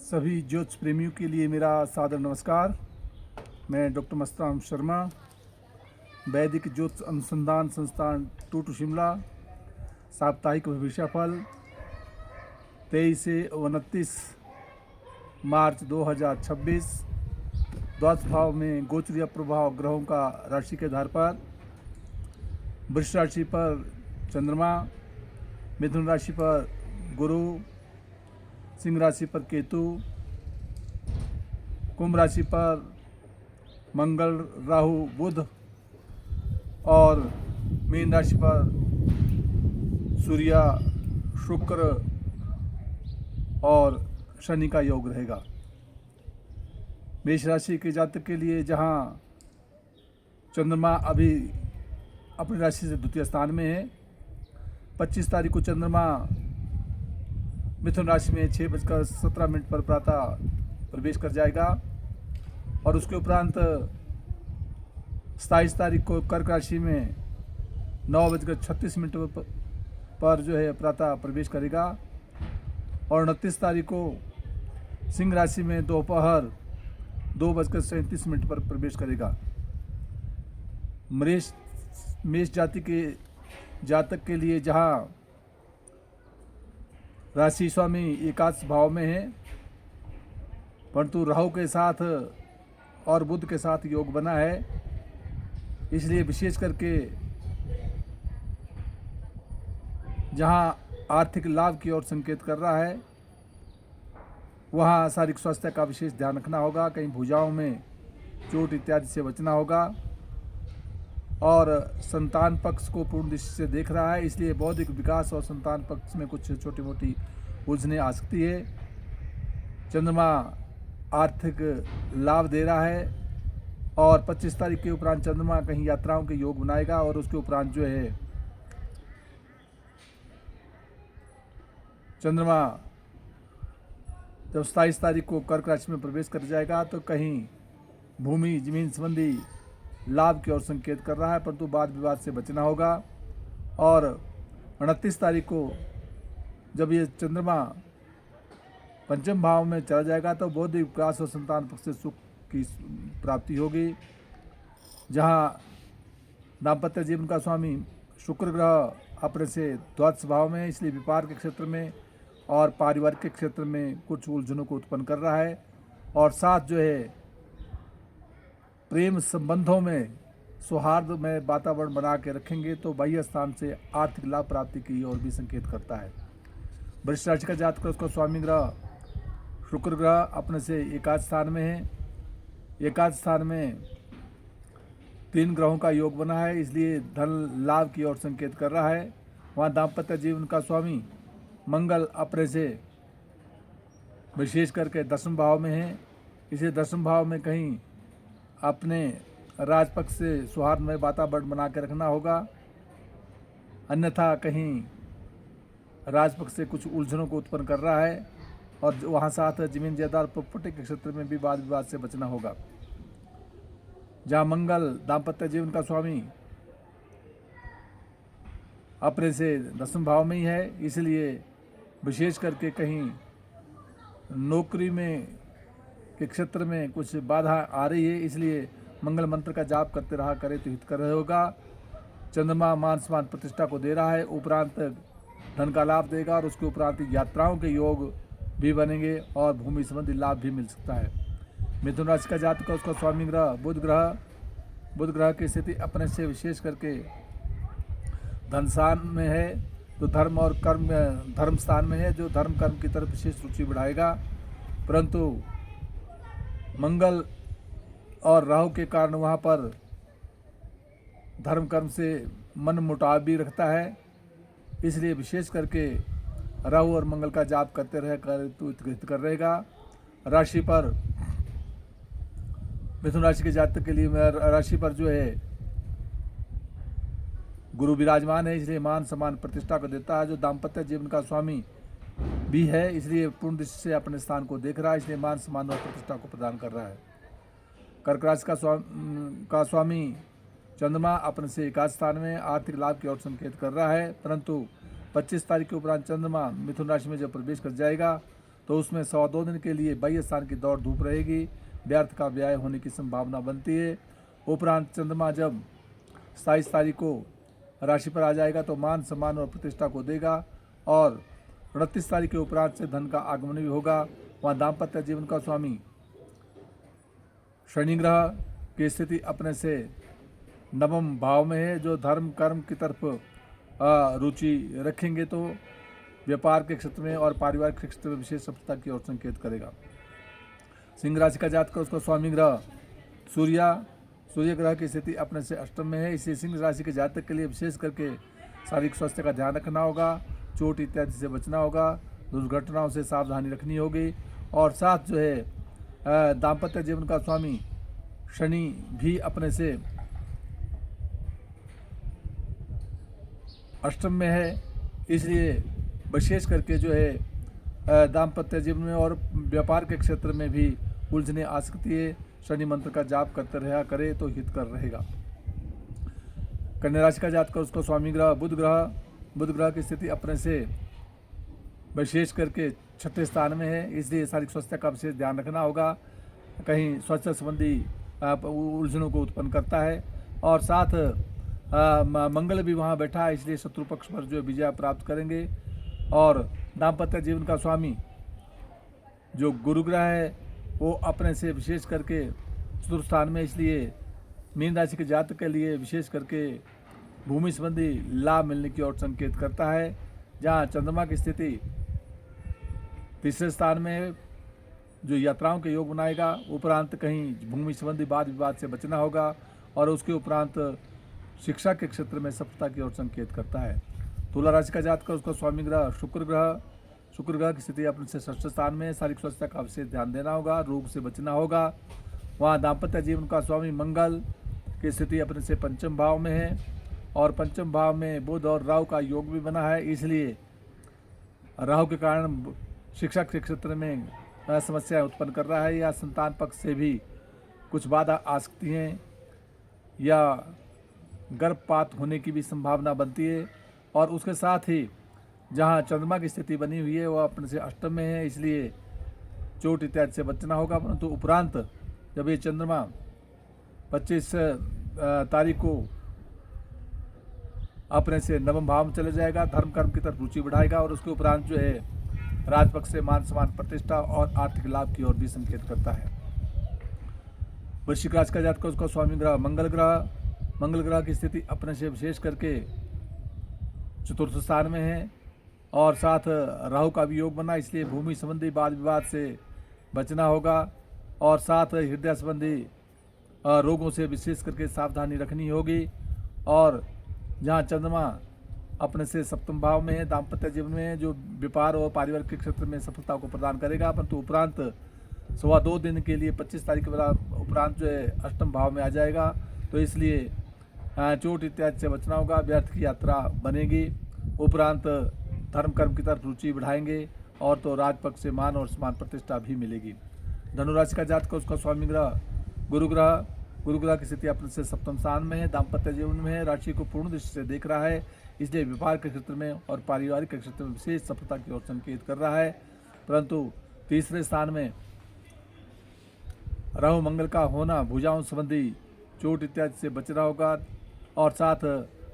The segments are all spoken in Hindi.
सभी ज्योतिष प्रेमियों के लिए मेरा सादर नमस्कार। मैं डॉक्टर मस्तराम शर्मा, वैदिक ज्योतिष अनुसंधान संस्थान टूटू शिमला। साप्ताहिक भविष्यफल 23 से 29 मार्च 2026। द्वादश भाव में गोचरीय प्रभाव ग्रहों का राशि के आधार पर वृष राशि पर चंद्रमा, मिथुन राशि पर गुरु, सिंह राशि पर केतु, कुंभ राशि पर मंगल, राहु, बुध और मीन राशि पर सूर्य, शुक्र और शनि का योग रहेगा। मेष राशि के जातक के लिए जहां चंद्रमा अभी अपनी राशि से द्वितीय स्थान में है, 25 तारीख को चंद्रमा मिथुन राशि में 6:17 पर प्रातः प्रवेश कर जाएगा और उसके उपरांत 27 तारीख को कर्क राशि में 9:36 पर जो है प्रातः प्रवेश करेगा और 29 तारीख को सिंह राशि में दोपहर 2:37 पर प्रवेश करेगा। मेष जाति के जातक के लिए जहां राशि स्वामी एकादश भाव में है, परंतु राहु के साथ और बुध के साथ योग बना है, इसलिए विशेष करके जहां आर्थिक लाभ की ओर संकेत कर रहा है वहां शारीरिक स्वास्थ्य का विशेष ध्यान रखना होगा। कहीं भुजाओं में चोट इत्यादि से बचना होगा और संतान पक्ष को पूर्ण दृष्टि से देख रहा है, इसलिए बौद्धिक विकास और संतान पक्ष में कुछ छोटी मोटी उलझने आ सकती है। चंद्रमा आर्थिक लाभ दे रहा है और 25 तारीख के उपरांत चंद्रमा कहीं यात्राओं के योग बनाएगा और उसके उपरांत जो है चंद्रमा जब 27 तारीख को कर्क राशि में प्रवेश कर जाएगा तो कहीं भूमि जमीन संबंधी लाभ की ओर संकेत कर रहा है, परंतु वाद विवाद से बचना होगा। और 29 तारीख को जब ये चंद्रमा पंचम भाव में चला जाएगा तो बौद्धिक विकास और संतान पक्ष से सुख की प्राप्ति होगी। जहां दाम्पत्य जीवन का स्वामी शुक्र ग्रह अपने से द्वादश भाव में है, इसलिए व्यापार के क्षेत्र में और पारिवारिक के क्षेत्र में कुछ उलझनों को उत्पन्न कर रहा है और साथ जो है प्रेम संबंधों में सौहार्द में वातावरण बना के रखेंगे तो बाह्य स्थान से आर्थिक लाभ प्राप्ति की ओर भी संकेत करता है। वृष राशि का जातक उसका स्वामी ग्रह शुक्र ग्रह अपने से एकादश स्थान में है। एकादश स्थान में 3 ग्रहों का योग बना है, इसलिए धन लाभ की ओर संकेत कर रहा है। वहाँ दाम्पत्य जीवन का स्वामी मंगल अपने से विशेष करके 10वें भाव में है, इसे 10वें भाव में कहीं अपने राजपक्ष से सौहार्दमय वातावरण बना के रखना होगा, अन्यथा कहीं राजपक्ष से कुछ उलझनों को उत्पन्न कर रहा है और वहाँ साथ जमीन जायदाद प्रॉपर्टी के क्षेत्र में भी वाद विवाद से बचना होगा। जहाँ मंगल दाम्पत्य जीवन का स्वामी अपने से 10वें भाव में ही है, इसलिए विशेष करके कहीं नौकरी में के क्षेत्र में कुछ बाधा आ रही है, इसलिए मंगल मंत्र का जाप करते रहा करे तो हितकर होगा। चंद्रमा मान सम्मान प्रतिष्ठा को दे रहा है, उपरांत धन का लाभ देगा और उसके उपरांत यात्राओं के योग भी बनेंगे और भूमि संबंधी लाभ भी मिल सकता है। मिथुन राशि का जातक का उसका स्वामी ग्रह बुध ग्रह की स्थिति अपने से विशेष करके धन स्थान में है, तो धर्म और कर्म धर्म स्थान में है, जो धर्म कर्म की तरफ विशेष रुचि बढ़ाएगा, परंतु मंगल और राहु के कारण वहाँ पर धर्म कर्म से मन मुटाव भी रखता है, इसलिए विशेष करके राहु और मंगल का जाप करते रहे तो हित कर रहेगा। राशि पर मिथुन राशि के जातक के लिए राशि पर जो है गुरु विराजमान है, इसलिए मान सम्मान प्रतिष्ठा को देता है, जो दाम्पत्य जीवन का स्वामी भी है, इसलिए पूर्ण दृष्टि से अपने स्थान को देख रहा है, इसलिए मान सम्मान और प्रतिष्ठा को प्रदान कर रहा है। कर्क राशि का स्वामी चंद्रमा अपने से एकादश स्थान में आर्थिक लाभ की ओर संकेत कर रहा है, परंतु 25 तारीख के उपरांत चंद्रमा मिथुन राशि में जब प्रवेश कर जाएगा तो उसमें 102 दिन के लिए बाह्य स्थान की दौड़ धूप रहेगी, व्यर्थ का व्यय होने की संभावना बनती है। उपरांत चंद्रमा जब 27 तारीख को राशि पर आ जाएगा तो मान सम्मान और प्रतिष्ठा को देगा, और 29 तारीख के उपरांत से धन का आगमन भी होगा। वहाँ दाम्पत्य जीवन का स्वामी शनि ग्रह की स्थिति अपने से नवम भाव में है, जो धर्म कर्म की तरफ रुचि रखेंगे तो व्यापार के क्षेत्र में और पारिवारिक क्षेत्र में विशेष सफलता की ओर संकेत करेगा। सिंह राशि का जातक उसका स्वामी ग्रह सूर्य ग्रह की स्थिति अपने से अष्टम में है। इसी सिंह राशि के जातक के लिए विशेष करके शारीरिक स्वास्थ्य का ध्यान रखना होगा, चोट इत्यादि से बचना होगा, दुर्घटनाओं से सावधानी रखनी होगी। और साथ जो है दाम्पत्य जीवन का स्वामी शनि भी अपने से अष्टम में है, इसलिए विशेष करके जो है दाम्पत्य जीवन में और व्यापार के क्षेत्र में भी उलझने आ सकती है। शनि मंत्र का जाप करते रहा करे तो हितकर रहेगा। कन्या राशि का जातक उसका स्वामी ग्रह बुध ग्रह की स्थिति अपने से विशेष करके छठे स्थान में है, इसलिए शारीरिक स्वास्थ्य का विशेष ध्यान रखना होगा। कहीं स्वास्थ्य संबंधी उलझनों को उत्पन्न करता है, और साथ मंगल भी वहाँ बैठा है, इसलिए शत्रु पक्ष पर जो विजय प्राप्त करेंगे। और दाम्पत्य जीवन का स्वामी जो गुरु ग्रह है वो अपने से विशेष करके चतुर्थ स्थान में, इसलिए मीन राशि के जातक के लिए विशेष करके भूमि संबंधी लाभ मिलने की ओर संकेत करता है। जहाँ चंद्रमा की स्थिति तीसरे स्थान में है, जो यात्राओं के योग बनाएगा। उपरांत कहीं भूमि संबंधी वाद विवाद से बचना होगा, और उसके उपरांत शिक्षा के क्षेत्र में सफलता की ओर संकेत करता है। तुला राशि का जातक उसका स्वामी ग्रह शुक्र ग्रह की स्थिति अपने से षष्ठ स्थान में, शारीरिक स्वास्थ्य का विशेष ध्यान देना होगा, रोग से बचना होगा। वहाँ दाम्पत्य जीवन का स्वामी मंगल की स्थिति अपने से पंचम भाव में है, और पंचम भाव में बुध और राहु का योग भी बना है, इसलिए राहु के कारण शिक्षा के क्षेत्र में समस्याएं उत्पन्न कर रहा है, या संतान पक्ष से भी कुछ बाधा आ सकती हैं, या गर्भपात होने की भी संभावना बनती है। और उसके साथ ही जहां चंद्रमा की स्थिति बनी हुई है वह अपने से अष्टम में है, इसलिए चोट इत्यादि से बचना होगा। परंतु उपरांत जब ये चंद्रमा 25 तारीख को अपने से नवम भाव में चले जाएगा, धर्म कर्म की तरफ रुचि बढ़ाएगा, और उसके उपरांत जो है राजपक्ष से मान सम्मान प्रतिष्ठा और आर्थिक लाभ की ओर भी संकेत करता है। वृश्चिक राशि का जातक उसका स्वामी ग्रह मंगल ग्रह की स्थिति अपने से विशेष करके चतुर्थ स्थान में है, और साथ राहु का भी योग बना, इसलिए भूमि संबंधी वाद विवाद से बचना होगा, और साथ हृदय संबंधी रोगों से विशेष करके सावधानी रखनी होगी। और जहाँ चंद्रमा अपने से सप्तम भाव में है, दाम्पत्य जीवन में जो व्यापार और पारिवारिक के क्षेत्र में सफलता को प्रदान करेगा, परंतु उपरांत 2.25 दिन के लिए 25 तारीख के उपरांत जो है अष्टम भाव में आ जाएगा, तो इसलिए चोट इत्यादि से बचना होगा, व्यर्थ की यात्रा बनेगी। उपरांत धर्म कर्म की तरफ रुचि बढ़ाएंगे, और तो राजपक्ष से मान और सम्मान प्रतिष्ठा भी मिलेगी। धनुराशि का जातक उसका स्वामी ग्रह गुरु ग्रह की स्थिति अपने से सप्तम स्थान में है, दाम्पत्य जीवन में है, राशि को पूर्ण दृष्टि से देख रहा है, इसलिए व्यापार के क्षेत्र में और पारिवारिक के क्षेत्र में विशेष सफलता की ओर संकेत कर रहा है। परंतु तीसरे स्थान में राहु मंगल का होना भुजाओं संबंधी चोट इत्यादि से बचना होगा, और साथ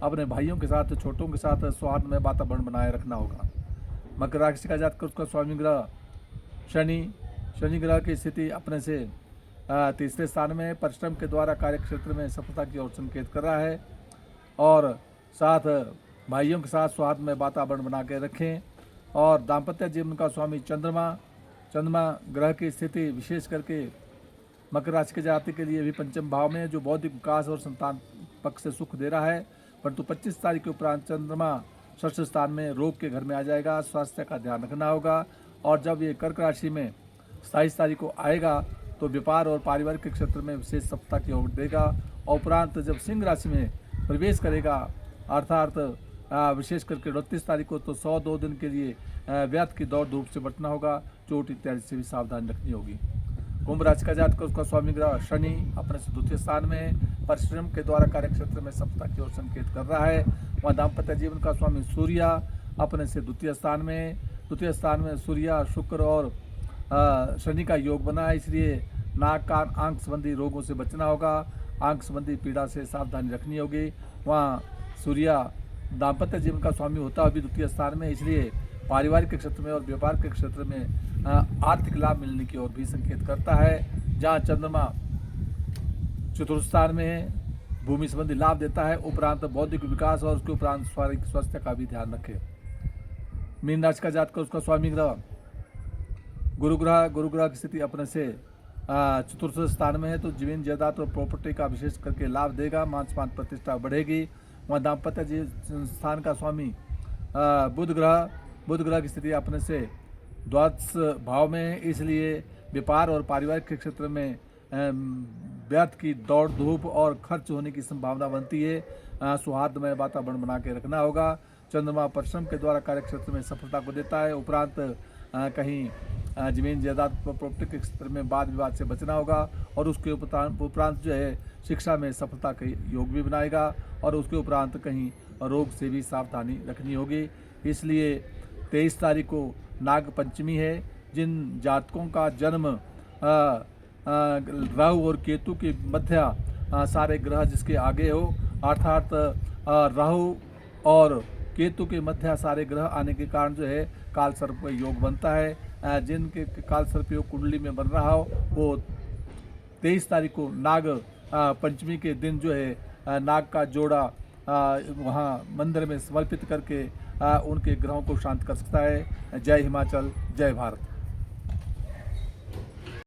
अपने भाइयों के साथ छोटों के साथ सौहार्दमय वातावरण बनाए रखना होगा। मकर राशि का जातक उसका स्वामी ग्रह शनि ग्रह की स्थिति अपने से तीसरे स्थान में परिश्रम के द्वारा कार्य क्षेत्र में सफलता की ओर संकेत कर रहा है, और साथ भाइयों के साथ सौहार्दमय वातावरण बना के रखें। और दाम्पत्य जीवन का स्वामी चंद्रमा ग्रह की स्थिति विशेष करके मकर राशि के जाति के लिए भी पंचम भाव में, जो बौद्धिक विकास और संतान पक्ष से सुख दे रहा है। परंतु 25 तारीख के उपरांत चंद्रमा षष्ठ स्थान में रोग के घर में आ जाएगा, स्वास्थ्य का ध्यान रखना होगा। और जब ये कर्क राशि में 27 तारीख को आएगा तो व्यापार और पारिवारिक के क्षेत्र में विशेष सफलता की ओर देगा। और उपरांत जब सिंह राशि में प्रवेश करेगा, अर्थात विशेष करके 29 तारीख को, तो 102 दिन के लिए व्यर्थ की दौड़ धूप से बचना होगा, चोट इत्यादि से भी सावधानी रखनी होगी। कुंभ राशि का जातक उसका स्वामी ग्रह शनि अपने से द्वितीय स्थान में परिश्रम के द्वारा कार्य क्षेत्र में सफलता की ओर संकेत कर रहा है। वहाँ दाम्पत्य जीवन का स्वामी सूर्य अपने से द्वितीय स्थान में सूर्य, शुक्र और शनि का योग बना है, इसलिए नाक कान आंख संबंधी रोगों से बचना होगा। आंख संबंधी पीड़ा से सावधानी रखनी होगी। वहाँ सूर्य दाम्पत्य जीवन का स्वामी होता है अभी द्वितीय स्थान में, इसलिए पारिवारिक के क्षेत्र में और व्यापार के क्षेत्र में आर्थिक लाभ मिलने की ओर भी संकेत करता है। जहाँ चंद्रमा चतुर्थ स्थान में है, भूमि संबंधी लाभ देता है। उपरांत बौद्धिक विकास और उसके उपरांत शारीरिक स्वास्थ्य का भी ध्यान रखें। मीन राशि का जातक उसका स्वामी ग्रह गुरु ग्रह की स्थिति अपने से चतुर्थ स्थान में है, तो जमीन जायदाद और प्रॉपर्टी का विशेष करके लाभ देगा। मान सम्मान प्रतिष्ठा बढ़ेगी। वहाँ दाम्पत्य स्थान का स्वामी बुध ग्रह की स्थिति अपने से द्वादश भाव में है, इसलिए व्यापार और पारिवारिक के क्षेत्र में व्यर्थ की दौड़ धूप और खर्च होने की संभावना बनती है। सौहार्दमय वातावरण बना के रखना होगा। चंद्रमा परिश्रम के द्वारा कार्य क्षेत्र में सफलता को देता है। उपरांत कहीं जमीन जायदाद प्रॉपर्टी के क्षेत्र में वाद विवाद से बचना होगा, और उसके उपरांत जो है शिक्षा में सफलता के योग भी बनाएगा, और उसके उपरांत कहीं रोग से भी सावधानी रखनी होगी। इसलिए 23 तारीख को नाग पंचमी है। जिन जातकों का जन्म राहु और केतु के मध्य सारे ग्रह जिसके आगे हो, अर्थात राहु और केतु के मध्य सारे ग्रह आने के कारण जो है काल सर्प योग बनता है। जिनके काल सर्प योग कुंडली में बन रहा हो, वो 23 तारीख को नाग पंचमी के दिन जो है नाग का जोड़ा वहाँ मंदिर में समर्पित करके उनके ग्रहों को शांत कर सकता है। जय हिमाचल, जय भारत।